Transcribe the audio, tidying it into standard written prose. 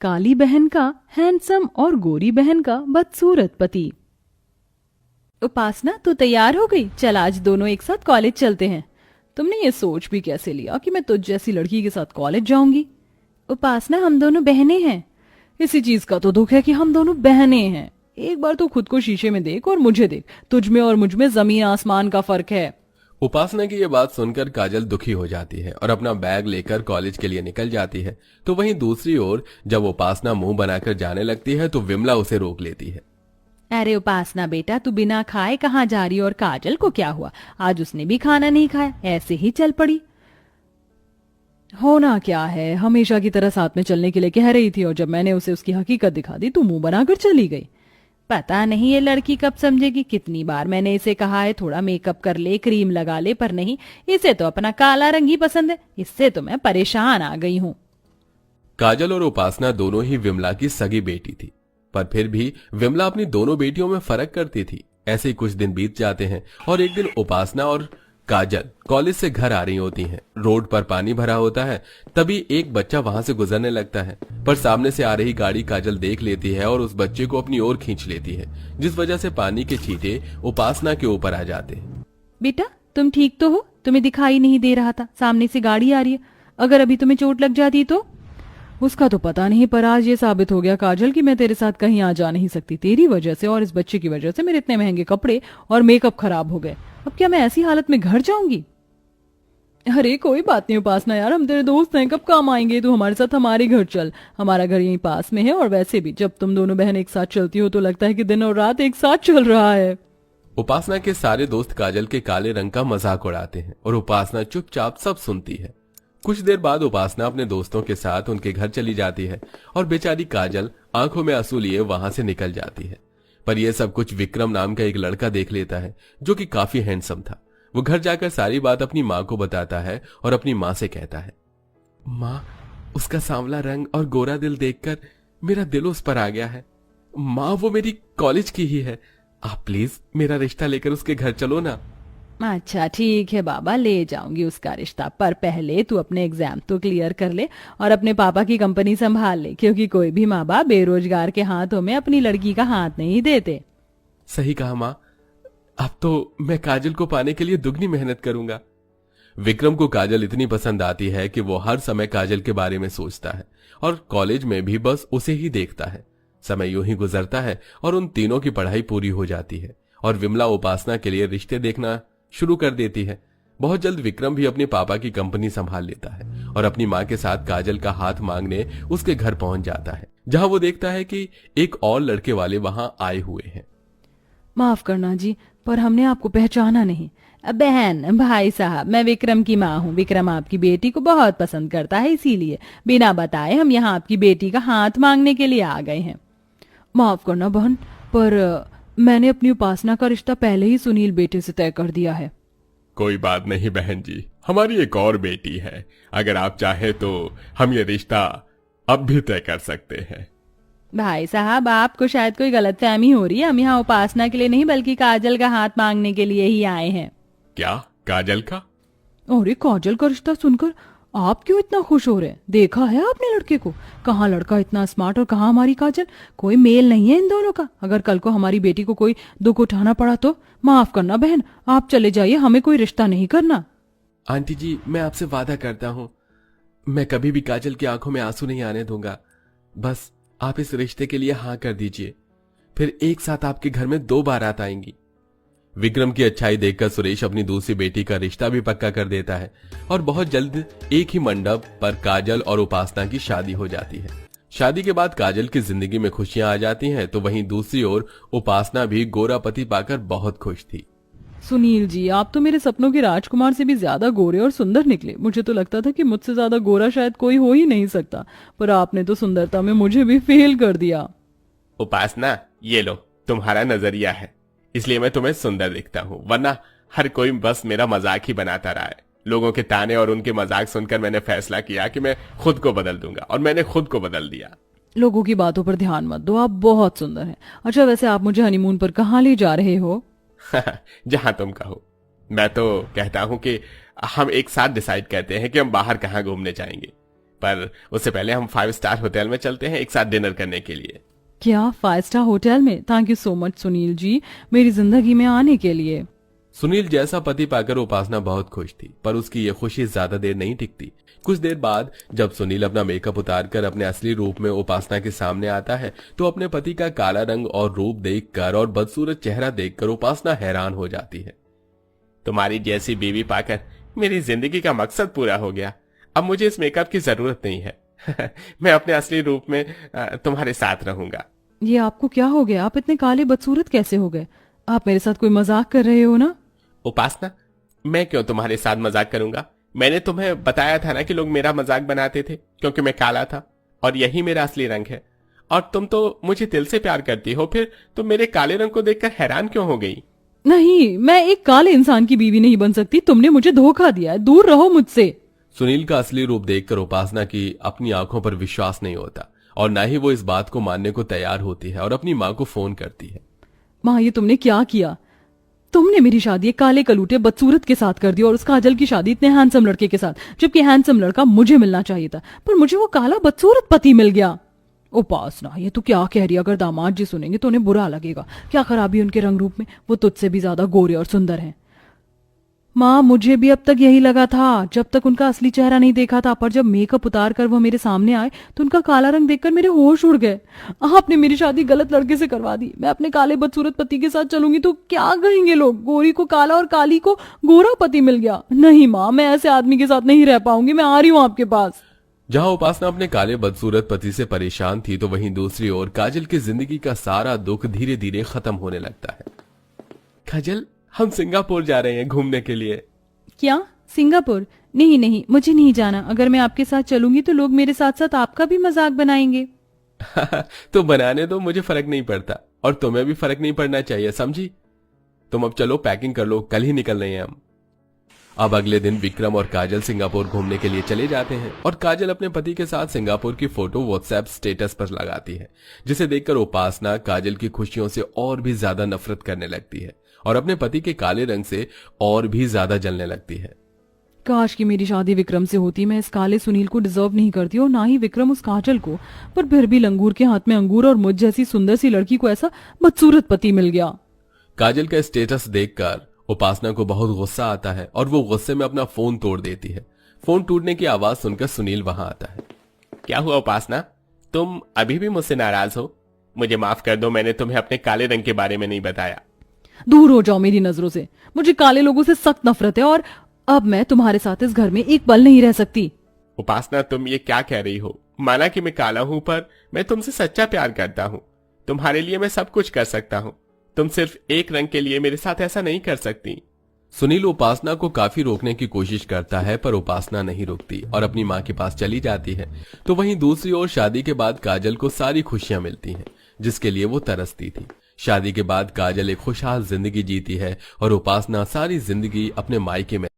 काली बहन का हैंडसम और गोरी बहन का बदसूरत पति। उपासना, तू तैयार हो गई? चल आज दोनों एक साथ कॉलेज चलते हैं। तुमने ये सोच भी कैसे लिया कि मैं तुझ जैसी लड़की के साथ कॉलेज जाऊंगी? उपासना, हम दोनों बहनें हैं। इसी चीज का तो दुख है कि हम दोनों बहनें हैं। एक बार तो खुद को शीशे में देख और मुझे देख, तुझ में और मुझ में जमीन आसमान का फर्क है। उपासना की ये बात सुनकर काजल दुखी हो जाती है और अपना बैग लेकर कॉलेज के लिए निकल जाती है। तो वहीं दूसरी ओर जब उपासना मुंह बनाकर जाने लगती है तो विमला उसे रोक लेती है। अरे उपासना बेटा, तू बिना खाए कहाँ जा रही? और काजल को क्या हुआ? आज उसने भी खाना नहीं खाया, ऐसे ही चल पड़ी। होना क्या है, हमेशा की तरह साथ में चलने के लिए कह रही थी और जब मैंने उसे उसकी हकीकत दिखा दी तो मुंह बनाकर चली गई। पता नहीं ये लड़की कब समझेगी। कितनी बार मैंने इसे कहा है थोड़ा मेकअप कर ले, क्रीम लगा ले, पर नहीं, इसे तो अपना काला रंग ही पसंद है। इससे तो मैं परेशान आ गई हूँ। काजल और उपासना दोनों ही विमला की सगी बेटी थी, पर फिर भी विमला अपनी दोनों बेटियों में फर्क करती थी। ऐसे ही कुछ दिन बीत जाते हैं और एक दिन उपासना और काजल कॉलेज से घर आ रही होती हैं। रोड पर पानी भरा होता है, तभी एक बच्चा वहां से गुजरने लगता है, पर सामने से आ रही गाड़ी काजल देख लेती है और उस बच्चे को अपनी ओर खींच लेती है, जिस वजह से पानी के छींटे उपासना के ऊपर आ जाते हैं। बेटा, तुम ठीक तो हो? तुम्हें दिखाई नहीं दे रहा था सामने से गाड़ी आ रही है? अगर अभी तुम्हें चोट लग जाती तो? उसका तो पता नहीं, पर आज ये साबित हो गया काजल कि मैं तेरे साथ कहीं आ जा नहीं सकती। तेरी वजह से और इस बच्चे की वजह से मेरे इतने महंगे कपड़े और मेकअप खराब हो गए। अब क्या मैं ऐसी हालत में घर जाऊंगी? अरे कोई बात नहीं उपासना यार, हम तेरे दोस्त हैं, कब काम आएंगे? तू हमारे साथ हमारे घर चल, हमारा घर यहीं पास में है। और वैसे भी जब तुम दोनों बहन एक साथ चलती हो तो लगता है कि दिन और रात एक साथ चल रहा है। उपासना के सारे दोस्त काजल के काले रंग का मजाक उड़ाते हैं और उपासना चुपचाप सब सुनती है। कुछ देर बाद उपासना अपने दोस्तों के साथ उनके घर चली जाती है और बेचारी काजल आंखों में आंसू लिए वहां से निकल जाती है। पर यह सब कुछ विक्रम नाम का एक लड़का देख लेता है, जो कि काफी हैंडसम था। वो घर जाकर सारी बात अपनी माँ को बताता है और अपनी माँ से कहता है, माँ, उसका सांवला रंग और गोरा दिल देखकर मेरा दिल उस पर आ गया है। माँ, वो मेरी कॉलेज की ही है। आप प्लीज मेरा रिश्ता लेकर उसके घर चलो ना। अच्छा ठीक है बाबा, ले जाऊंगी उसका रिश्ता, पर पहले तू अपने एग्जाम तो क्लियर कर ले और अपने पापा की कंपनी संभाल ले, क्योंकि कोई भी माँ बाप बेरोजगार के हाथों में अपनी लड़की का हाथ नहीं देते। सही कहा माँ, अब तो मैं काजल को पाने के लिए दुगनी मेहनत करूंगा। विक्रम को काजल इतनी पसंद आती है कि वो हर समय काजल के बारे में सोचता है और कॉलेज में भी बस उसे ही देखता है। समय यूं ही गुजरता है और उन तीनों की पढ़ाई पूरी हो जाती है और विमला उपासना के लिए रिश्ते देखना शुरू कर देती है। बहुत जल्द विक्रम भी अपने पापा की कंपनी संभाल लेता है और अपनी माँ के साथ काजल का हाथ मांगने उसके घर पहुंच जाता है, जहां वो देखता है कि एक और लड़के वाले वहां आए हुए हैं। माफ करना जी, पर हमने आपको पहचाना नहीं। बहन, भाई साहब, मैं विक्रम की माँ हूँ। विक्रम आपकी बेटी को बहुत पसंद करता है, इसीलिए बिना बताए हम यहाँ आपकी बेटी का हाथ मांगने के लिए आ गए हैं। माफ करना बहन, पर मैंने अपनी उपासना का रिश्ता पहले ही सुनील बेटे से तय कर दिया है। कोई बात नहीं बहन जी, हमारी एक और बेटी है। अगर आप चाहे तो हम ये रिश्ता अब भी तय कर सकते हैं। भाई साहब, आपको शायद कोई गलतफहमी हो रही है। हम यहाँ उपासना के लिए नहीं बल्कि काजल का हाथ मांगने के लिए ही आए हैं। क्या काजल का? अरे काजल का रिश्ता सुनकर आप क्यों इतना खुश हो रहे हैं? देखा है आपने लड़के को? कहाँ लड़का इतना स्मार्ट और कहाँ हमारी काजल। कोई मेल नहीं है इन दोनों का। अगर कल को हमारी बेटी को कोई दुख उठाना पड़ा तो माफ करना बहन, आप चले जाइए, हमें कोई रिश्ता नहीं करना। आंटी जी, मैं आपसे वादा करता हूँ, मैं कभी भी काजल की आंखों में आंसू नहीं आने दूंगा। बस आप इस रिश्ते के लिए हाँ कर दीजिए, फिर एक साथ आपके घर में 2 बारात आएंगी। विक्रम की अच्छाई देखकर सुरेश अपनी दूसरी बेटी का रिश्ता भी पक्का कर देता है और बहुत जल्द एक ही मंडप पर काजल और उपासना की शादी हो जाती है। शादी के बाद काजल की जिंदगी में खुशियां आ जाती हैं, तो वहीं दूसरी ओर उपासना भी गोरा पति पाकर बहुत खुश थी। सुनील जी, आप तो मेरे सपनों के राजकुमार से भी ज्यादा गोरे और सुंदर निकले। मुझे तो लगता था कि मुझसे ज्यादा गोरा शायद कोई हो ही नहीं सकता, पर आपने तो सुंदरता में मुझे भी फेल कर दिया। उपासना, ये लो तुम्हारा नजरिया है, इसलिए मैं तुम्हें सुंदर दिखता हूँ, वरना हर कोई बस मेरा मजाक ही बनाता रहा है। लोगों के ताने और उनके मजाक सुनकर मैंने फैसला किया कि मैं खुद को बदल दूंगा, और मैंने खुद को बदल दिया। लोगों की बातों पर ध्यान मत दो, आप बहुत सुंदर हैं। अच्छा वैसे आप मुझे हनीमून पर कहाँ ले जा रहे हो? जहां तुम कहो। मैं तो कहता हूं कि हम एक साथ डिसाइड करते हैं कि हम बाहर कहाँ घूमने जाएंगे। पर उससे पहले हम 5 स्टार होटल में चलते हैं एक साथ डिनर करने के लिए। क्या 5 स्टार होटल में? Thank you so much Sunil ji, मेरी जिंदगी में आने के लिए। सुनील जैसा पति पाकर उपासना बहुत खुश थी, पर उसकी ये खुशी ज्यादा देर नहीं टिकती। कुछ देर बाद जब सुनील अपना मेकअप उतारकर अपने असली रूप में उपासना के सामने आता है तो अपने पति का काला रंग और रूप देखकर और बदसूरत चेहरा देखकर उपासना हैरान हो जाती है। तुम्हारी जैसी बीवी पाकर मेरी जिंदगी का मकसद पूरा हो गया। अब मुझे इस मेकअप की जरूरत नहीं है। मैं अपने असली रूप में तुम्हारे साथ रहूंगा। ये आपको क्या हो गया? आप इतने काले बदसूरत कैसे हो गए? आप मेरे साथ कोई मजाक कर रहे हो ना? उपासना, मैं क्यों तुम्हारे साथ मजाक करूंगा? मैंने तुम्हें बताया था ना कि लोग मेरा मजाक बनाते थे क्योंकि मैं काला था और यही मेरा असली रंग है। और तुम तो मुझे दिल से प्यार करती हो, फिर तुम मेरे काले रंग को देखकर हैरान क्यों हो गई? नहीं, मैं एक काले इंसान की बीवी नहीं बन सकती। तुमने मुझे धोखा दिया है, दूर रहो मुझसे। सुनील का असली रूप देखकर उपासना की अपनी आंखों पर विश्वास नहीं होता और न ही वो इस बात को मानने को तैयार होती है और अपनी माँ को फोन करती है। माँ, ये तुमने क्या किया? तुमने मेरी शादी एक काले कलूटे बदसूरत के साथ कर दी और उस काजल की शादी इतने हैंडसम लड़के के साथ, जबकि हैंडसम लड़का मुझे मिलना चाहिए था, पर मुझे वो काला बदसूरत पति मिल गया। उपासना, ये तू क्या कह रही है? अगर दामाद जी सुनेंगे तो उन्हें बुरा लगेगा। क्या खराबी उनके रंग रूप में? वो तुझसे भी ज्यादा गोरे और सुंदर हैं। माँ, मुझे भी अब तक यही लगा था जब तक उनका असली चेहरा नहीं देखा था, पर जब मेकअप उतार कर वो मेरे सामने आए तो उनका काला रंग देखकर मेरे होश उड़ गए। आपने मेरी शादी गलत लड़के से करवा दी। मैं अपने काले बदसूरत पति के साथ चलूंगी तो क्या कहेंगे लोग? गोरी को काला और काली को गोरा पति मिल गया। नहीं माँ, मैं ऐसे आदमी के साथ नहीं रह पाऊंगी। मैं आ रही हूँ आपके पास। जहां उपासना अपने काले बदसूरत पति से परेशान थी तो वहीं दूसरी ओर काजल की जिंदगी का सारा दुख धीरे धीरे खत्म होने लगता है। काजल, हम सिंगापुर जा रहे हैं घूमने के लिए। क्या? सिंगापुर? नहीं नहीं, मुझे नहीं जाना। अगर मैं आपके साथ चलूंगी तो लोग मेरे साथ साथ आपका भी मजाक बनाएंगे। तो बनाने दो, मुझे फर्क नहीं पड़ता और तुम्हें भी फर्क नहीं पड़ना चाहिए, समझी? तुम अब चलो, पैकिंग कर लो, कल ही निकल रहे हैं हम। अब अगले दिन विक्रम और काजल सिंगापुर घूमने के लिए चले जाते हैं और काजल अपने पति के साथ सिंगापुर की फोटो व्हाट्सएप स्टेटस पर लगाती है, जिसे देखकर उपासना काजल की खुशियों से और भी ज्यादा नफरत करने लगती है और अपने पति के काले रंग से और भी ज्यादा जलने लगती है। काश कि मेरी शादी विक्रम से होती। मैं इस काले सुनील को डिजर्व नहीं करती और ना ही विक्रम उस काजल को, पर फिर भी लंगूर के हाथ में अंगूर और मुझ जैसी सुंदर सी लड़की को ऐसा बदसूरत पति मिल गया। काजल का स्टेटस देखकर उपासना को बहुत गुस्सा आता है और वो गुस्से में अपना फोन तोड़ देती है। फोन टूटने की आवाज सुनकर सुनील वहां आता है। क्या हुआ उपासना, तुम अभी भी मुझसे नाराज हो? मुझे माफ कर दो, मैंने तुम्हें अपने काले रंग के बारे में नहीं बताया। दूर हो जाओ मेरी नजरों से। मुझे काले लोगों से सख्त नफरत है और अब मैं तुम्हारे साथ इस घर में एक पल नहीं रह सकती। उपासना, तुम ये क्या कह रही हो? माना कि मैं काला हूं, पर मैं तुमसे सच्चा प्यार करता हूं। तुम्हारे लिए मैं सब कुछ कर सकता हूं। तुम सिर्फ एक रंग के लिए मेरे साथ ऐसा नहीं कर सकती। सुनील उपासना को काफी रोकने की कोशिश करता है, पर उपासना नहीं रुकती और अपनी माँ के पास चली जाती है। तो वहीं दूसरी ओर शादी के बाद काजल को सारी खुशियां मिलती हैं, जिसके लिए वो तरसती थी। शादी के बाद काजल एक खुशहाल जिंदगी जीती है और उपासना सारी जिंदगी अपने मायके में